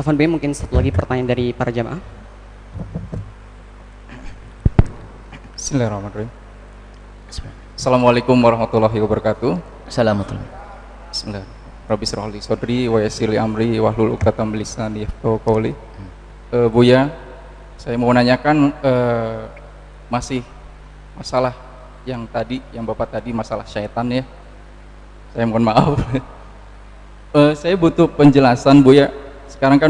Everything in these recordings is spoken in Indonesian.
Afwan B, mungkin satu lagi pertanyaan dari para jamaah. Bismillahirrahmanirrahim. Assalamualaikum warahmatullahi wabarakatuh. Assalamualaikum. Bismillah. Rabbi shrah li sadri wa yassir li amri wahlul 'uqdatam min lisani yafqahu qawli. Buya, saya mau nanyakan masih masalah yang tadi, yang Bapak tadi, masalah syaitan ya. Saya mohon maaf. Saya butuh penjelasan Buya. Sekarang kan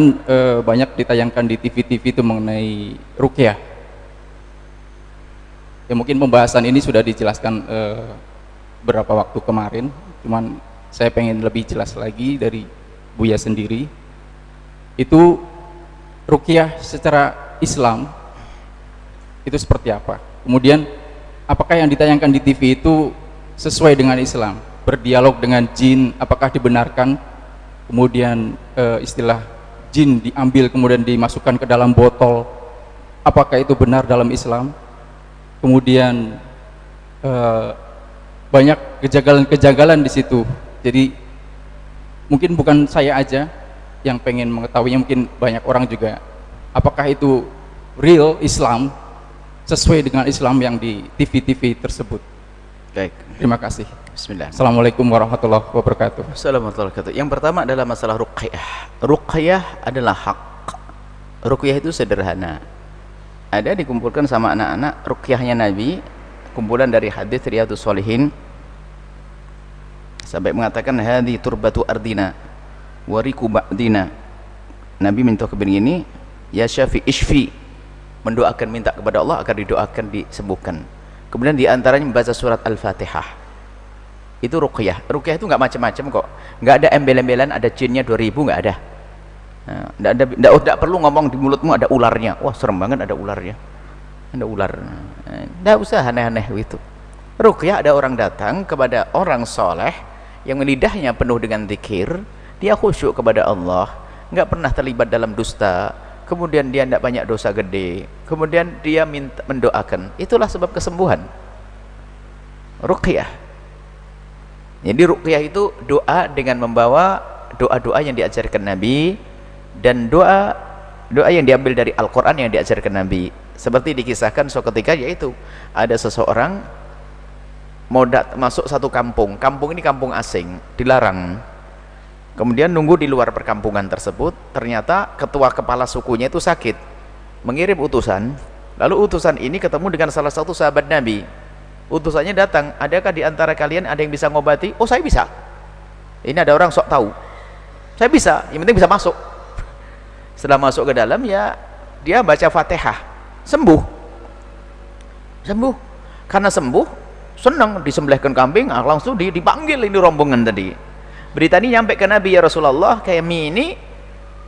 banyak ditayangkan di TV-TV itu mengenai ruqyah. Ya mungkin pembahasan ini sudah dijelaskan beberapa waktu kemarin, cuman saya pengen lebih jelas lagi dari Buya sendiri. Itu ruqyah secara Islam itu seperti apa? Kemudian apakah yang ditayangkan di TV itu sesuai dengan Islam? Berdialog dengan jin, apakah dibenarkan? Kemudian istilah jin diambil kemudian dimasukkan ke dalam botol, apakah itu benar dalam Islam? Kemudian banyak kejanggalan-kejanggalan di situ. Jadi mungkin bukan saya aja yang pengen mengetahuinya, mungkin banyak orang juga. Apakah itu real Islam, sesuai dengan Islam yang di TV-TV tersebut? Baik. Terima kasih. Bismillah. Assalamualaikum warahmatullahi wabarakatuh. Assalamualaikum warahmatullahi wabarakatuh. Yang pertama adalah masalah ruqyah. Ruqyah adalah hak. Ruqyah itu sederhana. Ada dikumpulkan sama anak-anak ruqyahnya Nabi, kumpulan dari hadis Riyadhus Shalihin, sampai mengatakan hadhi turbatu ardina wariku ba'dina. Nabi minta begini, ya syafi ishfi, mendoakan, minta kepada Allah agar didoakan disembuhkan. Kemudian diantaranya membaca surat Al-Fatihah. Itu ruqyah. Ruqyah itu nggak macam-macam kok, nggak ada embel-embelan ada jinnya 2000, nggak ada. Nah, tidak perlu ngomong di mulutmu ada ularnya. Wah serem banget ada ularnya, ada ular. Tidak usah aneh-aneh itu. Ruqyah ada orang datang kepada orang soleh yang lidahnya penuh dengan zikir, dia khusyuk kepada Allah, nggak pernah terlibat dalam dusta, kemudian dia tidak banyak dosa gede, kemudian dia minta mendoakan, itulah sebab kesembuhan. Ruqyah. Jadi ruqyah itu doa dengan membawa doa-doa yang diajarkan Nabi, dan doa yang diambil dari Al-Quran yang diajarkan Nabi. Seperti dikisahkan suatu ketika, yaitu ada seseorang mau masuk satu kampung. Kampung ini kampung asing, dilarang. Kemudian nunggu di luar perkampungan tersebut. Ternyata ketua kepala sukunya itu sakit, mengirim utusan. Lalu utusan ini ketemu dengan salah satu sahabat Nabi. Utusannya datang, adakah di antara kalian ada yang bisa ngobati? Oh saya bisa. Ini ada orang sok tahu. Saya bisa, yang penting bisa masuk. Setelah masuk ke dalam, ya dia baca Fatihah, sembuh. Karena sembuh, senang, disembelihkan kambing, langsung dipanggil ini rombongan tadi. Berita ini nyampe ke Nabi, ya Rasulullah, kami ini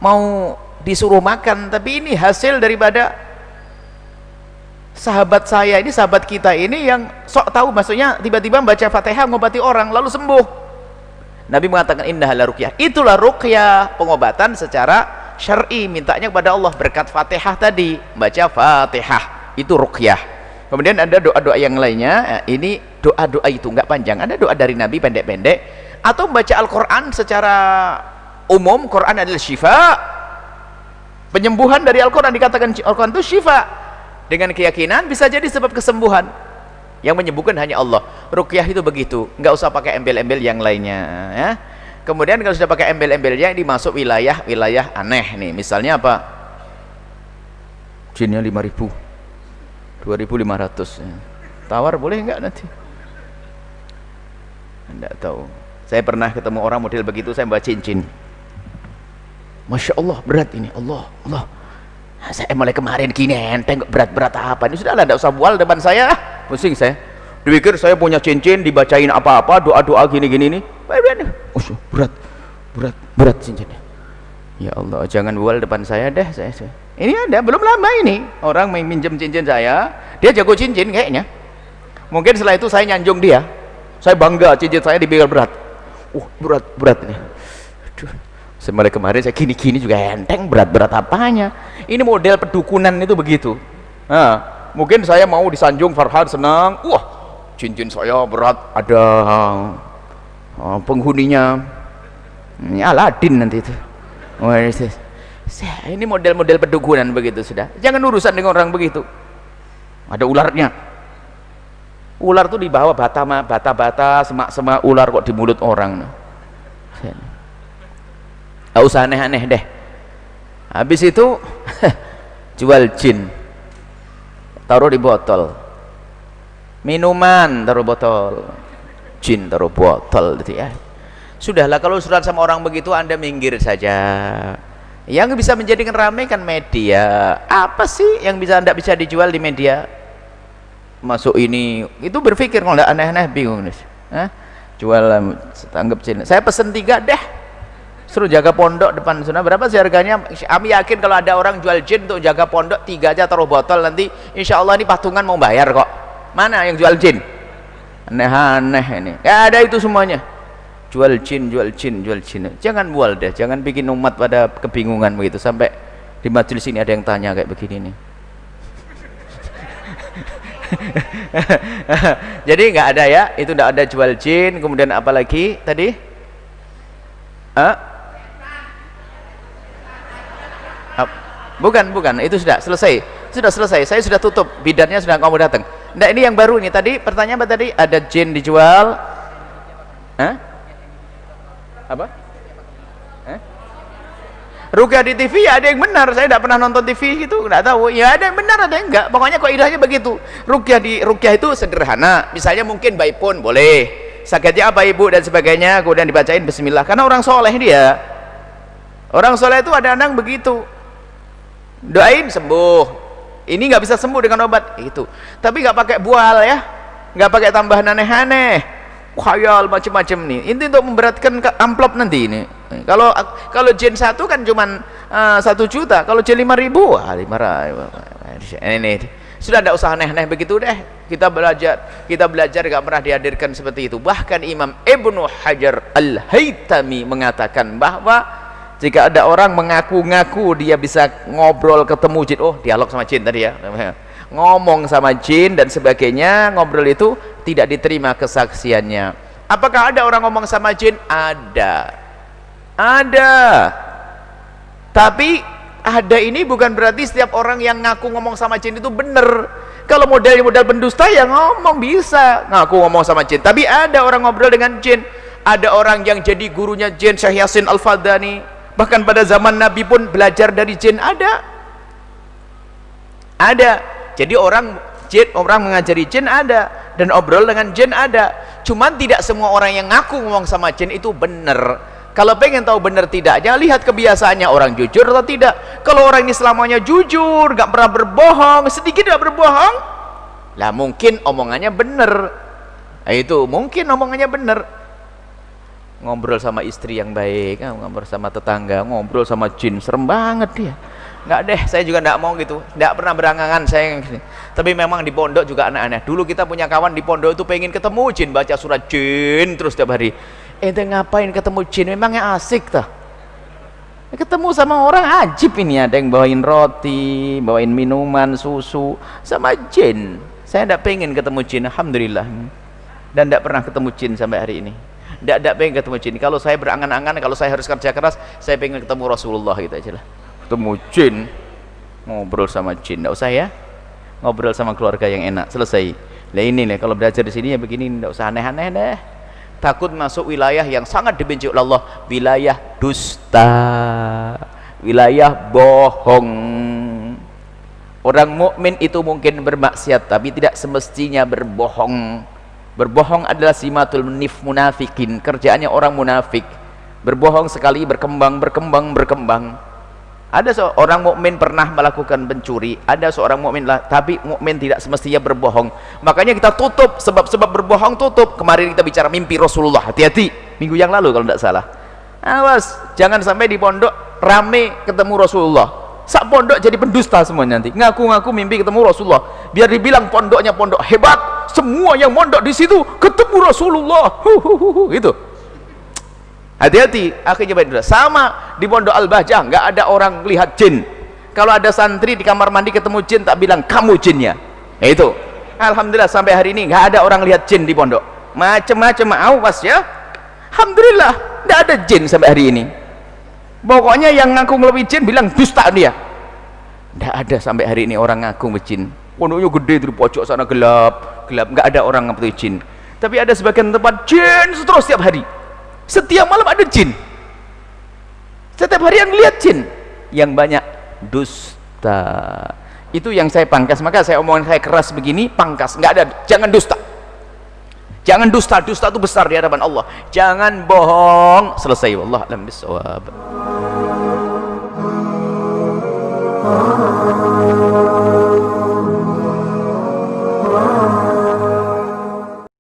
mau disuruh makan, tapi ini hasil daripada sahabat saya ini, sahabat kita ini yang sok tahu, maksudnya tiba-tiba baca Fatihah ngobati orang lalu sembuh. Nabi mengatakan innaha ruqyah. Itulah ruqyah, pengobatan secara syar'i, mintanya kepada Allah berkat Fatihah tadi, baca Fatihah, itu ruqyah. Kemudian ada doa-doa yang lainnya. Ini doa-doa itu enggak panjang, ada doa dari Nabi pendek-pendek, atau membaca Al-Quran secara umum. Quran adalah syifa, penyembuhan dari Al-Quran. Dikatakan Al-Quran itu syifa, dengan keyakinan bisa jadi sebab kesembuhan. Yang menyembuhkan hanya Allah. Ruqyah itu begitu, enggak usah pakai embel-embel yang lainnya ya. Kemudian kalau sudah pakai embel-embelnya, ini masuk wilayah aneh nih. Misalnya apa? Jinnya 5.000, 2.500 ya. Tawar boleh enggak nanti? Enggak tahu. Saya pernah ketemu orang model begitu, saya bawa cincin. Masya Allah berat ini, Allah. Saya mulai kemarin gini enteng, berat apa ini? Sudahlah, enggak usah bual depan saya, pusing saya. Dipikir saya punya cincin, dibacain apa-apa, doa-doa gini-gini nih. Berat cincinnya. Ya Allah, jangan bual depan saya deh. Saya. Ini ada, belum lama ini orang minjem cincin saya, dia jago cincin kayaknya. Mungkin setelah itu saya nyanjung dia, saya bangga cincin saya dipikir berat. Berat ini. Aduh. Mulai kemarin saya gini-gini juga enteng, berat apanya? Ini model pedukunan itu begitu. Nah, mungkin saya mau disanjung, Farhan senang, wah cincin saya berat, ada penghuninya, ini Aladin nanti itu. Ini model-model pedukunan begitu sudah. Jangan urusan dengan orang begitu. Ada ularnya. Ular tuh dibawa bata-bata, semak-semak, ular kok di mulut orang. Nggak usah aneh-aneh deh. Habis itu jual jin, taruh di botol. Minuman taruh botol, jin taruh botol gitu ya. Sudahlah, kalau urusan sama orang begitu Anda minggir saja. Yang bisa menjadikan ramai kan media. Apa sih yang tidak bisa dijual di media? Masuk ini, itu berpikir kalau tidak aneh-aneh bingung nih. Jual tanggap jin. Saya pesen 3 deh. Suruh jaga pondok depan sana. Berapa sih harganya? Kami yakin kalau ada orang jual jin untuk jaga pondok 3 aja taruh botol, nanti insya Allah ini patungan mau bayar kok. Mana yang jual jin? Aneh-aneh ini. Gak ada itu semuanya. Jual jin. Jangan bual deh, jangan bikin umat pada kebingungan begitu. Sampai di majelis ini ada yang tanya kayak begini nih. Jadi nggak ada ya, itu nggak ada jual jin. Kemudian apa lagi tadi? Bukan, itu sudah selesai. Saya sudah tutup, bidannya sudah kamu datang. Nah, ini yang baru ini. Tadi pertanyaan apa tadi? Ada jin dijual? Apa? Ruqyah di TV ya ada yang benar. Saya tidak pernah nonton TV itu, nggak tahu. Ya ada yang benar, ada yang enggak. Pokoknya kaidahnya begitu. Ruqyah itu sederhana. Misalnya mungkin bayi pun boleh. Sakitnya apa ibu dan sebagainya, kemudian dibacain bismillah. Karena orang soleh dia. Orang soleh itu ada anak begitu. Doain sembuh. Ini nggak bisa sembuh dengan obat itu. Tapi nggak pakai bual ya. Nggak pakai tambahan aneh-aneh. Khayal macam-macam nih. Ini untuk memberatkan amplop nanti ini. Kalau jin 1 kan cuman 1 juta. Kalau jin 5.000, 500. Ini sudah tidak usah aneh-aneh begitu deh. Kita belajar gak pernah dihadirkan seperti itu. Bahkan Imam Ibnu Hajar Al-Haytami mengatakan bahwa jika ada orang mengaku-ngaku dia bisa ngobrol ketemu jin, dialog sama jin tadi ya, ngomong sama jin dan sebagainya, ngobrol itu tidak diterima kesaksiannya. Apakah ada orang ngomong sama jin? Ada. Tapi ada ini bukan berarti setiap orang yang ngaku ngomong sama jin itu benar. Kalau model pendusta ya ngomong bisa ngaku ngomong sama jin. Tapi ada orang ngobrol dengan jin. Ada orang yang jadi gurunya jin, Syekh Yasin Al-Fadani. Bahkan pada zaman Nabi pun belajar dari jin ada. Jadi orang mengajari jin ada, dan obrol dengan jin ada. Cuman tidak semua orang yang ngaku ngomong sama jin itu benar. Kalau pengen tahu benar tidaknya, lihat kebiasaannya orang jujur atau tidak. Kalau orang ini selamanya jujur, gak pernah berbohong, sedikit gak berbohong, lah mungkin omongannya benar. Itu mungkin omongannya benar. Ngobrol sama istri yang baik, ngobrol sama tetangga, ngobrol sama jin, serem banget dia. Nggak deh, saya juga nggak mau gitu, nggak pernah berangangan saya. Tapi memang di pondok juga aneh-aneh. Dulu kita punya kawan di pondok itu pengen ketemu jin, baca surat jin terus tiap hari. Ente ngapain ketemu jin? Memangnya asik tah? Ketemu sama orang ajib ini, ada yang bawain roti, bawain minuman, susu sama jin. Saya nggak pengen ketemu jin, alhamdulillah. Dan nggak pernah ketemu jin sampai hari ini. Nggak pengen ketemu jin. Kalau saya berangan-angan, kalau saya harus kerja keras, saya pengen ketemu Rasulullah gitu aja lah. Ketemu jin, ngobrol sama jin, nggak usah ya, ngobrol sama keluarga yang enak, selesai. Nah ini nih, kalau belajar di sini ya begini, nggak usah aneh-aneh deh. Takut masuk wilayah yang sangat dibenci oleh Allah, wilayah dusta, wilayah bohong. Orang mukmin itu mungkin bermaksiat, tapi tidak semestinya berbohong. Berbohong adalah simatul munafikin, kerjaannya orang munafik. Berbohong sekali berkembang. Ada seorang mukmin pernah melakukan pencuri, ada seorang mukmin lah, tapi mukmin tidak semestinya berbohong. Makanya kita tutup sebab-sebab berbohong, tutup. Kemarin kita bicara mimpi Rasulullah, hati-hati. Minggu yang lalu kalau tidak salah. Awas, jangan sampai di pondok rame ketemu Rasulullah. Sak pondok jadi pendusta semua nanti. Ngaku-ngaku mimpi ketemu Rasulullah. Biar dibilang pondoknya pondok hebat, semua yang mondok di situ ketemu Rasulullah. Gitu. Hati-hati, akhirnya baik. Sama di Pondok Al-Bahjah, nggak ada orang lihat jin. Kalau ada santri di kamar mandi ketemu jin, tak bilang kamu jinnya. Itu. Alhamdulillah sampai hari ini nggak ada orang lihat jin di pondok. Macam-macam awas ya. Alhamdulillah nggak ada jin sampai hari ini. Pokoknya yang ngaku ngelwi jin bilang dusta dia. Tidak ada sampai hari ini orang ngaku jin. Pondoknya gede di pojok sana gelap, nggak ada orang ngaku jin. Tapi ada sebagian tempat jin terus setiap hari. Setiap malam ada jin. Setiap hari yang lihat jin. Yang banyak dusta. Itu yang saya pangkas. Maka saya omongan saya keras begini, pangkas. Nggak ada, jangan dusta. Jangan dusta, dusta itu besar di hadapan Allah. Jangan bohong. Selesai. Wallahu a'lam bishawab.